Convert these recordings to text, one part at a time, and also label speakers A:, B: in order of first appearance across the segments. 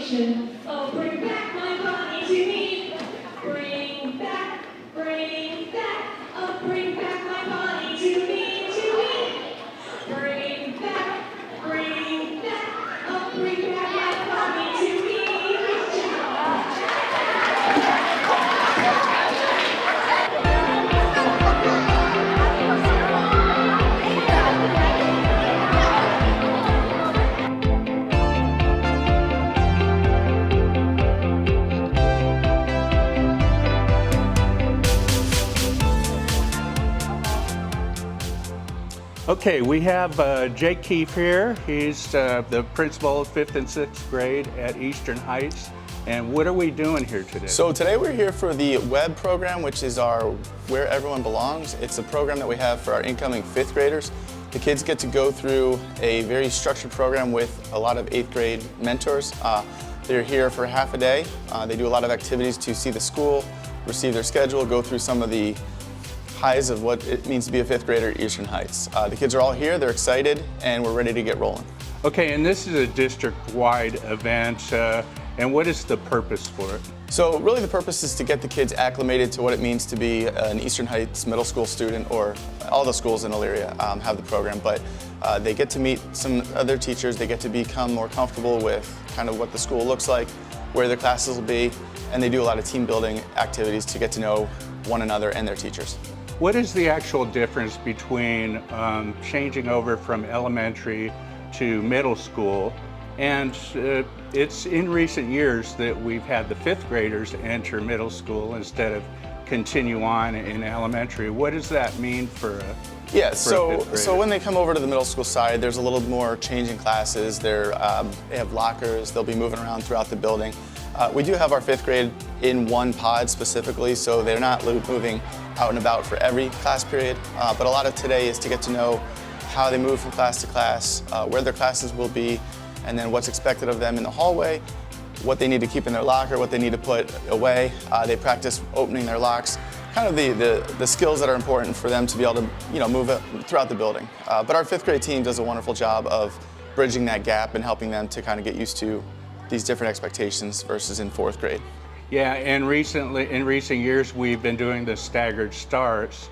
A: celebration. Oh, bring back my body to me. Bring back, oh, bring back my body to me, to me. Bring back, oh, bring back my body to me.
B: Okay, we have Jake Keefe here. He's the principal of 5th and 6th grade at Eastern Heights. And what are we doing here today?
C: So today we're here for the WEB program, which is our Where Everyone Belongs. It's a program that we have for our incoming 5th graders. The kids get to go through a very structured program with a lot of 8th grade mentors. They're here for half a day. They do a lot of activities to see the school, receive their schedule, go through some of the highs of what it means to be a 5th grader at Eastern Heights. The kids are all here, they're excited, and we're ready to get rolling.
B: Okay, and this is a district-wide event, and what is the purpose for it?
C: So really the purpose is to get the kids acclimated to what it means to be an Eastern Heights Middle School student, or all the schools in Elyria have the program, but they get to meet some other teachers, they get to become more comfortable with kind of what the school looks like, where their classes will be, and they do a lot of team building activities to get to know one another and their teachers.
B: What is the actual difference between changing over from elementary to middle school? And it's in recent years that we've had the 5th graders enter middle school instead of continue on in elementary. What does that mean for a
C: so when they come over to the middle school side, there's a little more changing classes. They have lockers, they'll be moving around throughout the building. We do have our 5th grade in one pod specifically, so they're not moving out and about for every class period, but a lot of today is to get to know how they move from class to class, where their classes will be, and then what's expected of them in the hallway, what they need to keep in their locker, what they need to put away. They practice opening their locks, kind of the skills that are important for them to be able to move throughout the building. But our 5th grade team does a wonderful job of bridging that gap and helping them to kind of get used to these different expectations versus in 4th grade.
B: Yeah, and in recent years, we've been doing the staggered starts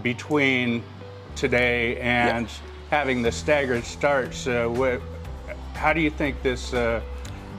B: between today and having the staggered starts. How do you think this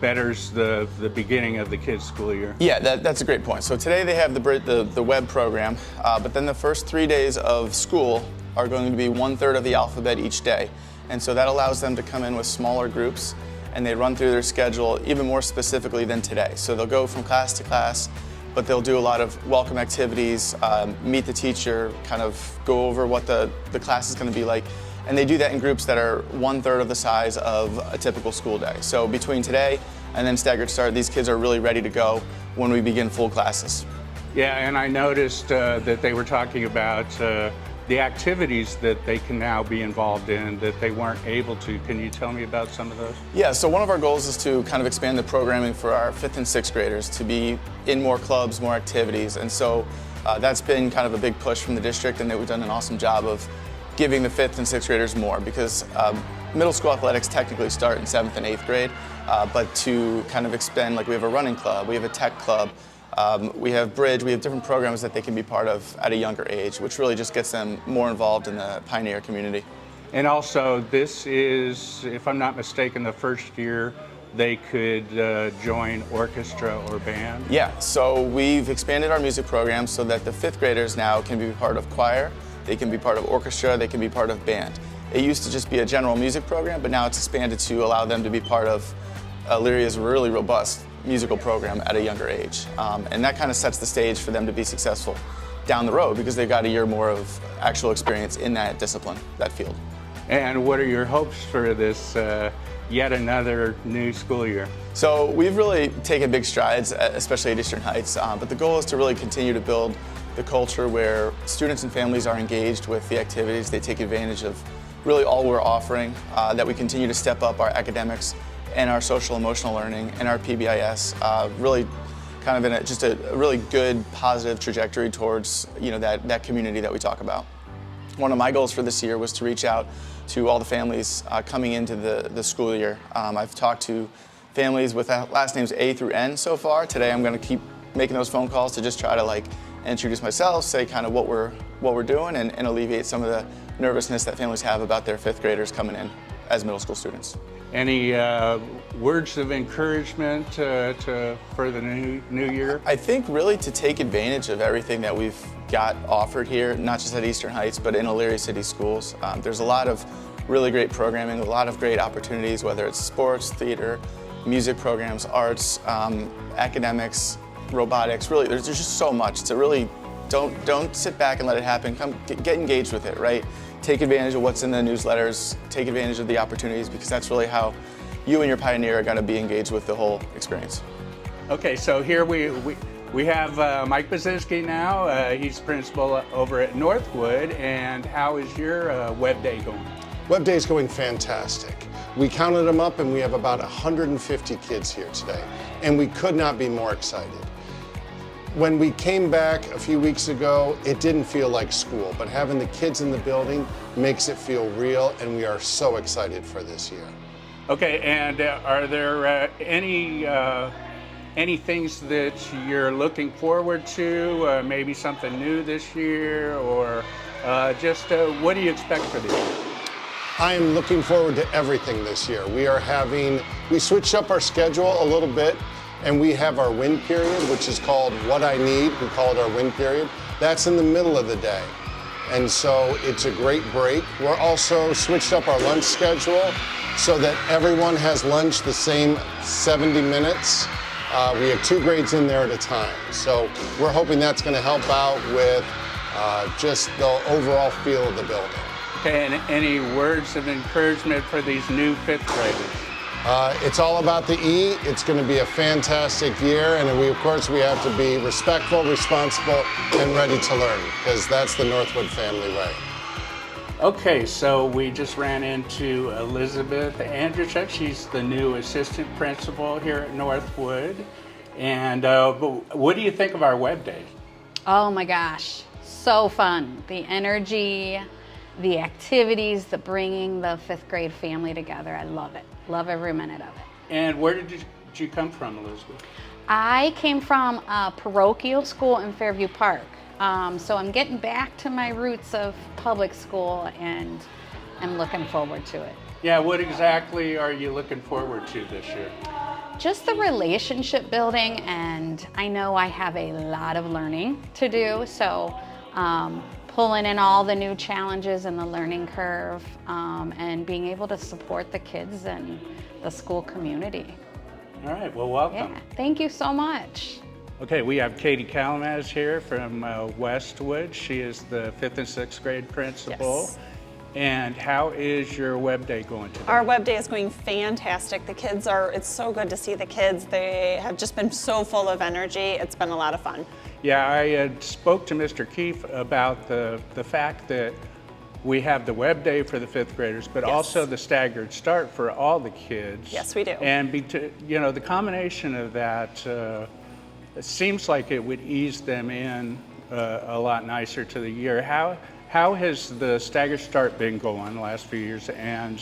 B: betters the beginning of the kids' school year?
C: Yeah, that's a great point. So today they have the WEB program, but then the first 3 days of school are going to be 1/3 of the alphabet each day. And so that allows them to come in with smaller groups, and they run through their schedule even more specifically than today. So they'll go from class to class, but they'll do a lot of welcome activities, meet the teacher, kind of go over what the class is going to be like. And they do that in groups that are 1/3 of the size of a typical school day. So between today and then staggered start, these kids are really ready to go when we begin full classes.
B: Yeah, and I noticed that they were talking about the activities that they can now be involved in that they weren't able to. Can you tell me about some of those?
C: Yeah, so one of our goals is to kind of expand the programming for our 5th and 6th graders to be in more clubs, more activities. And so that's been kind of a big push from the district, and that we've done an awesome job of giving the 5th and 6th graders more, because middle school athletics technically start in 7th and 8th grade, but to kind of expand, like we have a running club, we have a tech club, we have bridge, we have different programs that they can be part of at a younger age, which really just gets them more involved in the Pioneer community.
B: And also, this is, if I'm not mistaken, the first year they could join orchestra or band?
C: Yeah, so we've expanded our music program so that the 5th graders now can be part of choir, they can be part of orchestra, they can be part of band. It used to just be a general music program, but now it's expanded to allow them to be part of Elyria's really robust musical program at a younger age. And that kind of sets the stage for them to be successful down the road, because they've got a year more of actual experience in that discipline, that field.
B: And what are your hopes for this yet another new school year?
C: So we've really taken big strides, especially at Eastern Heights, but the goal is to really continue to build the culture where students and families are engaged with the activities. They take advantage of really all we're offering, that we continue to step up our academics and our social emotional learning and our PBIS, really kind of in just a really good positive trajectory towards that community that we talk about. One of my goals for this year was to reach out to all the families coming into the school year. I've talked to families with last names A through N so far. Today I'm going to keep making those phone calls to just try to like introduce myself, say kind of what we're doing, and alleviate some of the nervousness that families have about their fifth graders coming in as middle school students.
B: Any words of encouragement for the new year?
C: I think really to take advantage of everything that we've got offered here, not just at Eastern Heights, but in Elyria City Schools. There's a lot of really great programming, a lot of great opportunities, whether it's sports, theater, music programs, arts, academics, robotics. Really, there's just so much to really don't sit back and let it happen. Come get engaged with it, right? Take advantage of what's in the newsletters, take advantage of the opportunities, because that's really how you and your pioneer are going to be engaged with the whole experience.
B: Okay, so here we have Mike Bazinski now. He's principal over at Northwood. And how is your web day going?
D: Web day is going fantastic. We counted them up and we have about 150 kids here today, and we could not be more excited. When we came back a few weeks ago, it didn't feel like school, but having the kids in the building makes it feel real, and we are so excited for this year.
B: Okay, and are there any things that you're looking forward to? Maybe something new this year, or just what do you expect for the year?
D: I am looking forward to everything this year. We switched up our schedule a little bit, and we have our win period, which is called What I Need. We call it our win period. That's in the middle of the day. And so it's a great break. We're also switched up our lunch schedule so that everyone has lunch the same 70 minutes. We have 2 grades in there at a time. So we're hoping that's going to help out with just the overall feel of the building.
B: Okay, and any words of encouragement for these new fifth graders?
D: It's all about the E. It's going to be a fantastic year, and of course we have to be respectful, responsible, and ready to learn, because that's the Northwood family way.
B: Okay, so we just ran into Elizabeth Andrzejczyk. She's the new assistant principal here at Northwood. And what do you think of our web day?
E: Oh my gosh, so fun. The energy, the activities, the bringing the fifth grade family together. I love it. Love every minute of it.
B: And where did you come from, Elizabeth?
E: I came from a parochial school in Fairview Park. So I'm getting back to my roots of public school, and I'm looking forward to it.
B: Yeah, what exactly are you looking forward to this year?
E: Just the relationship building, and I know I have a lot of learning to do, so pulling in all the new challenges and the learning curve, and being able to support the kids and the school community.
B: All right, well, welcome.
E: Yeah, thank you so much.
B: Okay, we have Katie Kalamaz here from Westwood. She is the 5th and 6th grade principal.
F: Yes.
B: And how is your web day going today?
F: Our web day is going fantastic. It's so good to see the kids. They have just been so full of energy. It's been a lot of fun.
B: Yeah, I spoke to Mr. Keefe about the fact that we have the web day for the 5th graders, but
F: Yes.
B: also the staggered start for all the kids.
F: Yes, we do.
B: And the combination of that, it seems like it would ease them in a lot nicer to the year. How has the staggered start been going the last few years? And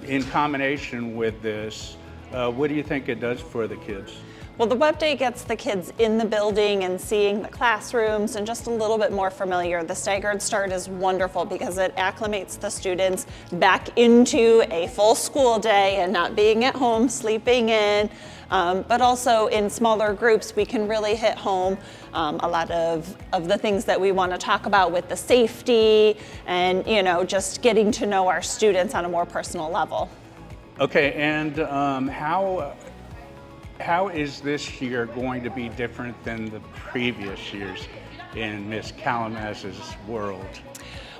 B: in combination with this, what do you think it does for the kids?
F: Well, the web day gets the kids in the building and seeing the classrooms and just a little bit more familiar. The staggered start is wonderful because it acclimates the students back into a full school day and not being at home, sleeping in. But also in smaller groups, we can really hit home a lot of the things that we want to talk about with the safety and, just getting to know our students on a more personal level.
B: Okay, and how is this year going to be different than the previous years in Miss Kalamaz's world?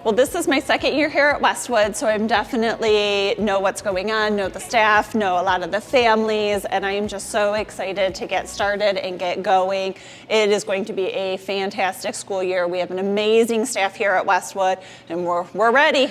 F: Well, this is my 2nd year here at Westwood, so I'm definitely know what's going on, know the staff, know a lot of the families, and I am just so excited to get started and get going. It is going to be a fantastic school year. We have an amazing staff here at Westwood, and we're ready.